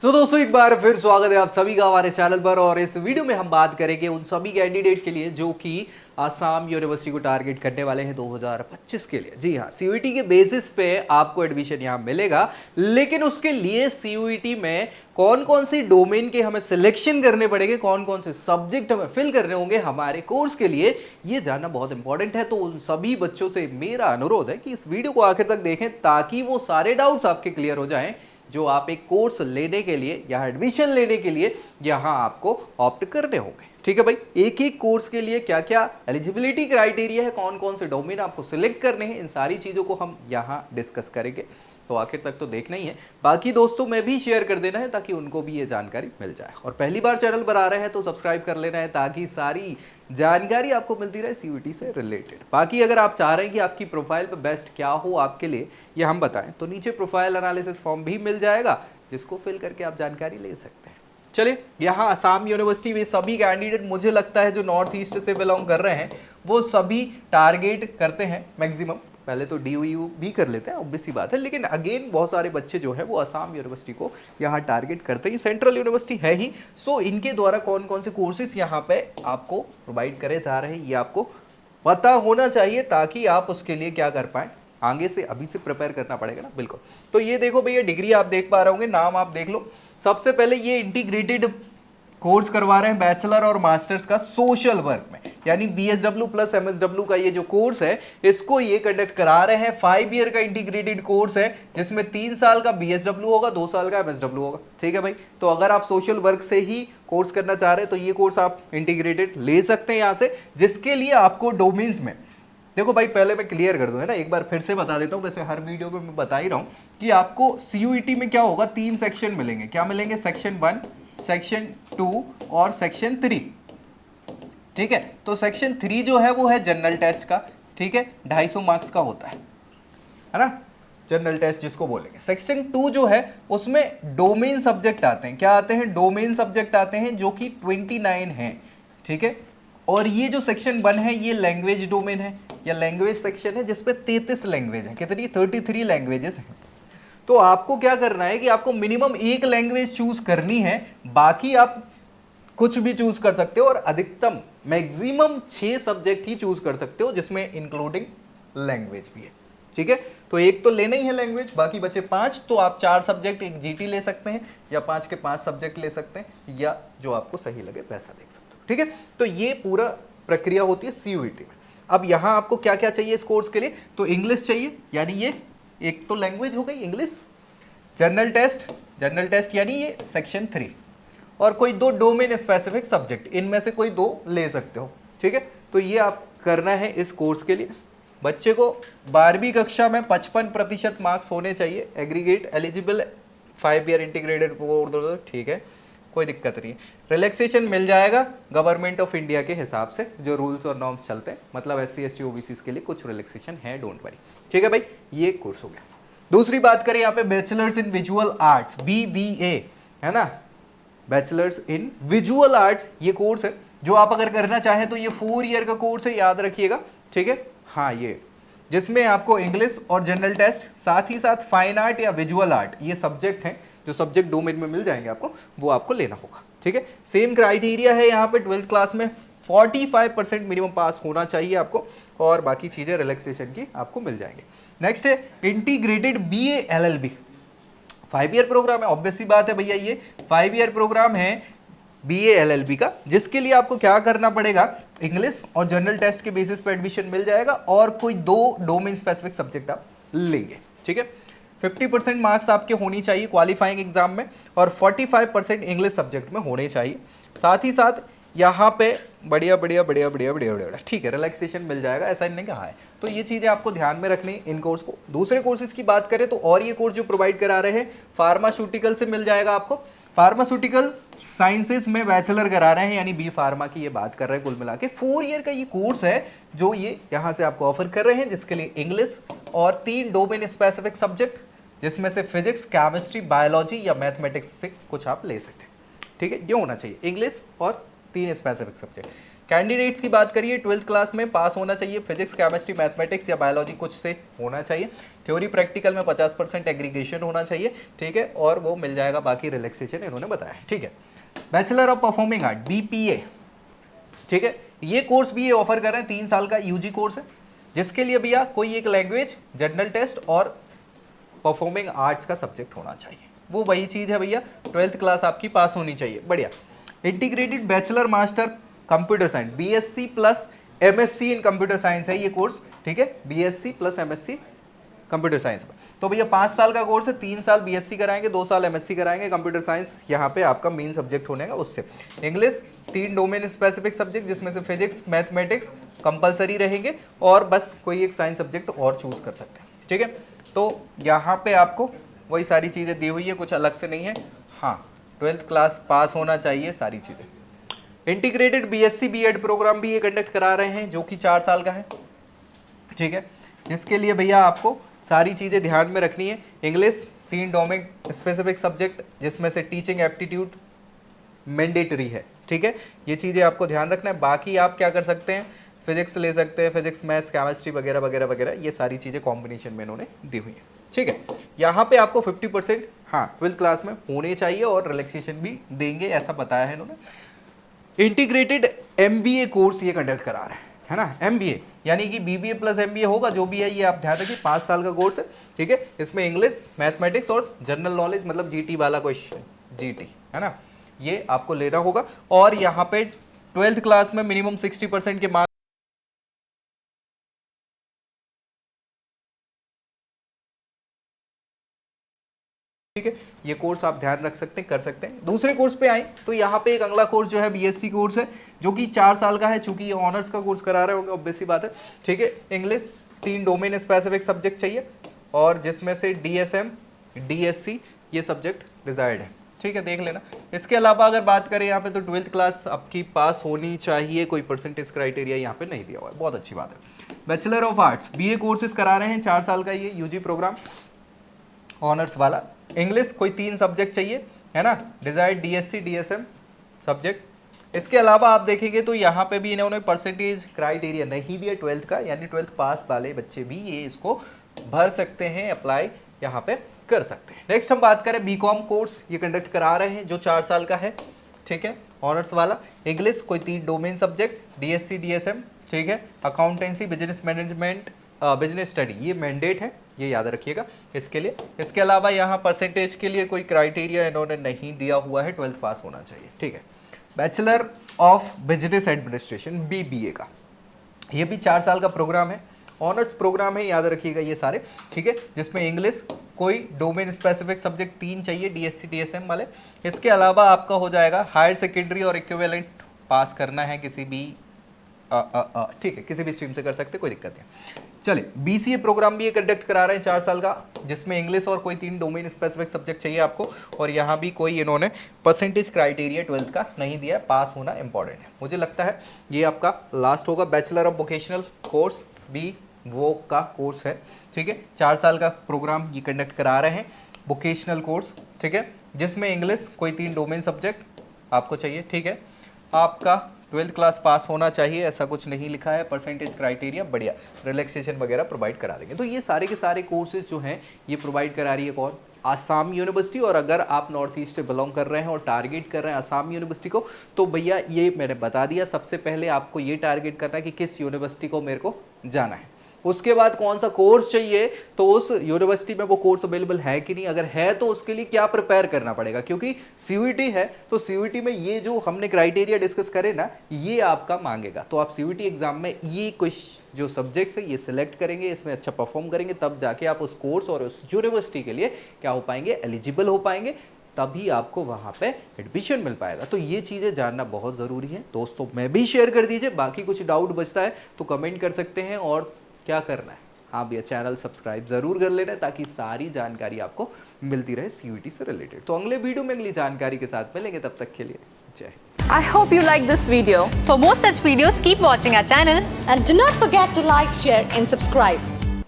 तो दोस्तों एक बार फिर स्वागत है आप सभी का हमारे चैनल पर। और इस वीडियो में हम बात करेंगे उन सभी कैंडिडेट के लिए जो कि आसाम यूनिवर्सिटी को टारगेट करने वाले हैं 2025 के लिए। जी हाँ, सीयूईटी के बेसिस पे आपको एडमिशन यहाँ मिलेगा, लेकिन उसके लिए सीयूईटी में कौन कौन सी डोमेन के हमें सिलेक्शन करने पड़ेंगे, कौन कौन से सब्जेक्ट हमें फिल करने होंगे हमारे कोर्स के लिए, ये जानना बहुत इंपॉर्टेंट है। तो उन सभी बच्चों से मेरा अनुरोध है कि इस वीडियो को आखिर तक देखें ताकि वो सारे डाउट्स आपके क्लियर हो जाएं जो आप एक कोर्स लेने के लिए या एडमिशन लेने के लिए यहां आपको ऑप्ट करने होंगे। ठीक है भाई, एक एक कोर्स के लिए क्या क्या एलिजिबिलिटी क्राइटेरिया है, कौन कौन से डोमेन आपको सिलेक्ट करने हैं, इन सारी चीजों को हम यहां डिस्कस करेंगे। तो आखिर तक तो देखना ही है, बाकी दोस्तों में भी शेयर कर देना है ताकि उनको भी ये जानकारी मिल जाए। और पहली बार चैनल पर आ रहे हैं तो सब्सक्राइब कर लेना है ताकि सारी जानकारी आपको मिलती रहे सीयूईटी से रिलेटेड। बाकी अगर आप चाह रहे हैं कि आपकी प्रोफाइल पे बेस्ट क्या हो आपके लिए ये हम बताएं, तो नीचे प्रोफाइल एनालिसिस फॉर्म भी मिल जाएगा जिसको फिल करके आप जानकारी ले सकते हैं। चलिए, यहाँ आसाम यूनिवर्सिटी में सभी कैंडिडेट मुझे लगता है जो नॉर्थ ईस्ट से बिलोंग कर रहे हैं वो सभी टारगेट करते हैं मैक्सिमम। पहले तो डीयू भी कर लेते हैं, ऑब्वियस सी बात है, लेकिन अगेन बहुत सारे बच्चे जो है वो आसाम यूनिवर्सिटी को यहाँ टारगेट करते हैं। सेंट्रल यूनिवर्सिटी है ही, सो इनके द्वारा कौन कौन से कोर्सेज यहाँ पे आपको प्रोवाइड करे जा रहे हैं ये आपको पता होना चाहिए ताकि आप उसके लिए क्या कर पाए, आगे से अभी से प्रिपेयर करना पड़ेगा ना। बिल्कुल, तो ये देखो भैया डिग्री आप देख पा रहे होंगे, नाम आप देख लो। सबसे पहले ये इंटीग्रेटेड कोर्स करवा रहे हैं बैचलर और मास्टर्स का सोशल वर्क में, यानी बीएसडब्ल्यू प्लस एमएसडब्ल्यू का ये जो कोर्स है इसको ये कंडक्ट करा रहे हैं। 5 ईयर का इंटीग्रेटेड कोर्स है जिसमें 3 साल का बीएसडब्ल्यू होगा, 2 साल का एमएसडब्ल्यू होगा। ठीक है भाई, तो अगर आप सोशल वर्क से ही कोर्स करना चाह रहे हैं तो ये कोर्स आप इंटीग्रेटेड ले सकते हैं यहाँ से, जिसके लिए आपको डोमेन्स में देखो भाई, पहले मैं क्लियर कर दूं है ना, एक बार फिर से बता देता हूं, वैसे हर वीडियो में मैं बता ही रहा हूं कि आपको सीयूईटी में क्या होगा, 3 सेक्शन मिलेंगे। क्या मिलेंगे? सेक्शन 1, सेक्शन 2 और सेक्शन 3। ठीक है, तो सेक्शन 3 जो है वो है जनरल टेस्ट का। ठीक है, 250 मार्क्स का होता है ना, जनरल टेस्ट जिसको बोलेंगे। सेक्शन 2 जो है उसमें डोमेन सब्जेक्ट आते हैं। क्या आते हैं? डोमेन सब्जेक्ट आते हैं जो कि 29 हैं। ठीक है, और ये जो सेक्शन 1 है ये लैंग्वेज डोमेन है या लैंग्वेज सेक्शन है जिसपे 33 लैंग्वेज है। कितनी? 33 लैंग्वेजेस हैं। तो आपको क्या करना है कि आपको मिनिमम एक लैंग्वेज चूज करनी है, बाकी आप कुछ भी चूज कर सकते हो और अधिकतम मैक्सिमम 6 सब्जेक्ट ही चूज कर सकते हो जिसमें इंक्लूडिंग लैंग्वेज भी है। ठीक है, तो एक तो लेना ही है लैंग्वेज, बाकी बचे 5, तो आप 4 सब्जेक्ट एक जीटी ले सकते हैं या 5 के 5 सब्जेक्ट ले सकते हैं या जो आपको सही लगे वैसा देख सकते हो। ठीक है, तो ये पूरा प्रक्रिया होती है सीयूईटी में। अब यहां आपको क्या क्या चाहिए इस कोर्स के लिए? तो इंग्लिश चाहिए, यानी ये एक तो लैंग्वेज हो गई इंग्लिश। जनरल टेस्ट यानी ये सेक्शन 3, और कोई 2 डोमेन स्पेसिफिक सब्जेक्ट, इनमें से कोई 2 ले सकते हो। ठीक है, तो ये आप करना है इस कोर्स के लिए। बच्चे को 12वीं कक्षा में 55% मार्क्स होने चाहिए। Aggregate eligible 5 year integrated course. ठीक है, कोई दिक्कत नहीं है। रिलैक्सेशन मिल जाएगा गवर्नमेंट ऑफ इंडिया के हिसाब से, जो रूल्स और नॉर्म्स चलते हैं, मतलब एससी एसटी ओबीसी के लिए कुछ रिलैक्सेशन है, डोंट वरी। ठीक है भाई, ये कोर्स हो गया। दूसरी बात करें यहाँ पे bachelors in visual arts, BBA है ना, बैचलर्स इन विजुअल आर्ट्स ये कोर्स है जो आप अगर करना चाहें तो ये 4 ईयर का कोर्स है, याद रखिएगा। ठीक है, हाँ, ये जिसमें आपको इंग्लिश और जनरल टेस्ट, साथ ही साथ फाइन आर्ट या विजुअल आर्ट, ये सब्जेक्ट हैं जो सब्जेक्ट डोमेन में मिल जाएंगे आपको, वो आपको लेना होगा। ठीक है, सेम क्राइटेरिया है यहाँ पे 12th क्लास में 45% मिनिमम पास होना चाहिए आपको, और बाकी चीजें रिलैक्सेशन की आपको मिल जाएंगे। नेक्स्ट है integrated BA LLB, 5 year programme है, ऑब्वियस सी बात है भैया, ये 5 ईयर प्रोग्राम है बीए एलएलबी का, जिसके लिए आपको क्या करना पड़ेगा, इंग्लिश और जनरल टेस्ट के बेसिस पे एडमिशन मिल जाएगा और कोई 2 डोमेन स्पेसिफिक सब्जेक्ट आप लेंगे। ठीक है, 50% मार्क्स आपके होनी चाहिए क्वालिफाइंग एग्जाम में और 45% इंग्लिश सब्जेक्ट में होने चाहिए। साथ ही साथ यहाँ पे बढ़िया बढ़िया बढ़िया बढ़िया बढ़िया बढ़िया, ठीक है, रिलैक्सेशन मिल जाएगा, ऐसा इन्होंने कहा है। तो ये चीज़ें आपको ध्यान में रखनी इन कोर्स को। दूसरे कोर्सेज की बात करें तो और ये कोर्स जो प्रोवाइड करा रहे हैं फार्मास्यूटिकल से मिल जाएगा आपको। फार्मास्यूटिकल साइंसेस में बैचलर करा रहे हैं, यानी बी फार्मा की ये बात कर रहे हैं। कुल मिला के 4 ईयर का ये कोर्स है जो ये यहाँ से आपको ऑफर कर रहे हैं, जिसके लिए इंग्लिश और 3 डोमेन स्पेसिफिक सब्जेक्ट, जिसमें से फिजिक्स, केमिस्ट्री, बायोलॉजी या मैथमेटिक्स से कुछ आप ले सकते हैं। ठीक है, ये होना चाहिए इंग्लिश और 3 स्पेसिफिक सब्जेक्ट। कैंडिडेट्स की बात करिए 12th क्लास में पास होना चाहिए, फिजिक्स केमिस्ट्री मैथमेटिक्स या बायोलॉजी कुछ से होना चाहिए, थ्योरी प्रैक्टिकल में 50% एग्रीगेशन होना चाहिए, ठीक है, और वो मिल जाएगा, बाकी रिलैक्सेशन इन्होंने बताया, ठीक है। Bachelor of performing art BPA, ठीक है, ये कोर्स भी ये ऑफर कर रहे हैं, 3 साल का UG कोर्स है, जिसके लिए भैया कोई एक लैंग्वेज, जनरल टेस्ट और परफॉर्मिंग आर्ट्स का सब्जेक्ट होना चाहिए। वो वही चीज है भैया, 12th क्लास आपकी पास होनी चाहिए, बढ़िया। Integrated bachelor master computer science BSc plus MSc इन कंप्यूटर साइंस है ये कोर्स, ठीक है, BSc plus MSc computer science में। तो भैया 5 साल का कोर्स है, 3 साल BSc कराएंगे, 2 साल MSc कराएंगे, कंप्यूटर साइंस यहाँ पे आपका मेन सब्जेक्ट होने का उससे। इंग्लिश 3 डोमेन स्पेसिफिक सब्जेक्ट, जिसमें से फिजिक्स मैथमेटिक्स कंपलसरी रहेंगे, और बस कोई एक साइंस सब्जेक्ट और चूज कर सकते हैं, ठीक है। तो यहाँ पे आपको वही सारी चीज़ें दी हुई है, कुछ अलग से नहीं है। हाँ, 12th क्लास पास होना चाहिए, सारी चीज़ें। इंटीग्रेटेड BSc B.Ed प्रोग्राम भी ये कंडक्ट करा रहे हैं, जो कि 4 साल का है, ठीक है, जिसके लिए भैया आपको सारी चीज़ें ध्यान में रखनी है। इंग्लिश 3 डोमेन स्पेसिफिक सब्जेक्ट, जिसमें से टीचिंग एप्टीट्यूड मैंडेटरी है, ठीक है, ये चीज़ें आपको ध्यान रखना है। बाकी आप क्या कर सकते हैं, फिजिक्स ले सकते हैं, फिजिक्स मैथ्स केमिस्ट्री वगैरह वगैरह वगैरह, ये सारी चीज़ें कॉम्बिनेशन में इन्होंने दी हुई है, ठीक है। यहाँ पे आपको 50% हाँ 12th क्लास में होने चाहिए, और रिलैक्सेशन भी देंगे, ऐसा बताया है इन्होंने। इंटीग्रेटेड MBA कोर्स ये कंडक्ट करा रहे हैं, है ना, MBA यानी कि BBA प्लस MBA होगा, जो भी है ये आप ध्यान रखिए, 5 साल का कोर्स है, ठीक है। इसमें इंग्लिश मैथमेटिक्स और जनरल नॉलेज, मतलब GT वाला क्वेश्चन, GT है ना, ये आपको लेना होगा। और यहाँ पे 12th क्लास में मिनिमम 60% के मार्क्स, ठीक है, ये कोर्स आप ध्यान रख सकते हैं, कर सकते हैं। दूसरे कोर्स पे आए तो यहाँ पे एक अगला कोर्स जो है BSc कोर्स है, जो कि 4 साल का है, चूंकि ये ऑनर्स का कोर्स करा रहे होंगे, ऑब्वियस सी बात है, ठीक है। इंग्लिश 3 डोमेन स्पेसिफिक सब्जेक्ट चाहिए, और जिसमें से DSM DSc ये सब्जेक्ट डिजायर्ड है, ठीक है, देख लेना। इसके अलावा अगर बात करें यहाँ पे, तो 12th क्लास आपकी पास होनी चाहिए, कोई परसेंटेज क्राइटेरिया यहाँ पे नहीं दिया हुआ है, बहुत अच्छी बात है। Bachelor of arts BA courses करा रहे हैं, 4 साल का ये UG प्रोग्राम ऑनर्स वाला। इंग्लिश कोई 3 सब्जेक्ट चाहिए, है ना, डिजायर्ड DSc DSM सब्जेक्ट। इसके अलावा आप देखेंगे तो यहाँ पे भी इन्होंने परसेंटेज क्राइटेरिया नहीं दिया 12th का, यानी 12th पास वाले बच्चे भी ये इसको भर सकते हैं, अप्लाई यहाँ पे कर सकते हैं। नेक्स्ट हम बात करें BCom कोर्स ये कंडक्ट करा रहे हैं, जो 4 साल का है, ठीक है, ऑनर्स वाला। इंग्लिश कोई 3 डोमेन सब्जेक्ट, DSc DSM, ठीक है। Accountancy business management business study ये मैंडेट है, ये याद रखिएगा इसके लिए। इसके अलावा यहाँ परसेंटेज के लिए कोई क्राइटेरिया इन्होंने नहीं दिया हुआ है, 12th पास होना चाहिए, ठीक है। Bachelor of business administration BBA का ये भी 4 साल का प्रोग्राम है, ऑनर्स प्रोग्राम है, याद रखिएगा ये सारे, ठीक है, जिसमें इंग्लिश कोई डोमेन स्पेसिफिक सब्जेक्ट 3 चाहिए, DSc DSM वाले। इसके अलावा आपका हो जाएगा हायर सेकेंडरी और इक्विवेलेंट पास करना है किसी भी ठीक है, किसी भी स्ट्रीम से कर सकते, कोई दिक्कत नहीं। चलिए, BCA प्रोग्राम भी ये कंडक्ट करा रहे हैं 4 साल का, जिसमें इंग्लिश और कोई 3 डोमेन स्पेसिफिक सब्जेक्ट चाहिए आपको, और यहाँ भी कोई इन्होंने परसेंटेज क्राइटेरिया 12th का नहीं दिया, पास होना इंपॉर्टेंट है। मुझे लगता है ये आपका लास्ट होगा। बैचलर ऑफ वोकेशनल कोर्स भी वो का कोर्स है, ठीक है, 4 साल का प्रोग्राम ये कंडक्ट करा रहे हैं, वोकेशनल कोर्स, ठीक है, जिसमें इंग्लिश कोई 3 डोमेन सब्जेक्ट आपको चाहिए, ठीक है। आपका 12th क्लास पास होना चाहिए, ऐसा कुछ नहीं लिखा है, परसेंटेज क्राइटेरिया बढ़िया, रिलैक्सेशन वगैरह प्रोवाइड करा देंगे। तो ये सारे के सारे कोर्सेज जो हैं ये प्रोवाइड करा रही है कौन, आसाम यूनिवर्सिटी। और अगर आप नॉर्थ ईस्ट से बिलोंग कर रहे हैं और टारगेट कर रहे हैं आसाम यूनिवर्सिटी को, तो भैया ये मैंने बता दिया, सबसे पहले आपको ये टारगेट करना है कि किस यूनिवर्सिटी को मेरे को जाना है। उसके बाद कौन सा कोर्स चाहिए, तो उस यूनिवर्सिटी में वो कोर्स अवेलेबल है कि नहीं, अगर है तो उसके लिए क्या प्रिपेयर करना पड़ेगा, क्योंकि CUET है तो CUET में ये जो हमने क्राइटेरिया डिस्कस करे ना, ये आपका मांगेगा। तो आप CUET एग्जाम में ये कुछ जो सब्जेक्ट्स है ये सिलेक्ट करेंगे, इसमें अच्छा परफॉर्म करेंगे, तब जाके आप उस कोर्स और उस यूनिवर्सिटी के लिए क्या हो पाएंगे, एलिजिबल हो पाएंगे, तभी आपको वहां पे एडमिशन मिल पाएगा। तो ये चीजें जानना बहुत जरूरी है दोस्तों, मैं भी शेयर कर दीजिए। बाकी कुछ डाउट बचता है तो कमेंट कर सकते हैं, और क्या करना है, हाँ भैया चैनल सब्सक्राइब जरूर कर लेना, ताकि सारी जानकारी आपको मिलती रहे CUET से रिलेटेड। तो अगले वीडियो में अगली जानकारी के साथ मिलेंगे, तब तक के लिए जय। I hope you like this video. For more such videos, keep watching our channel and do not forget to like, share and subscribe.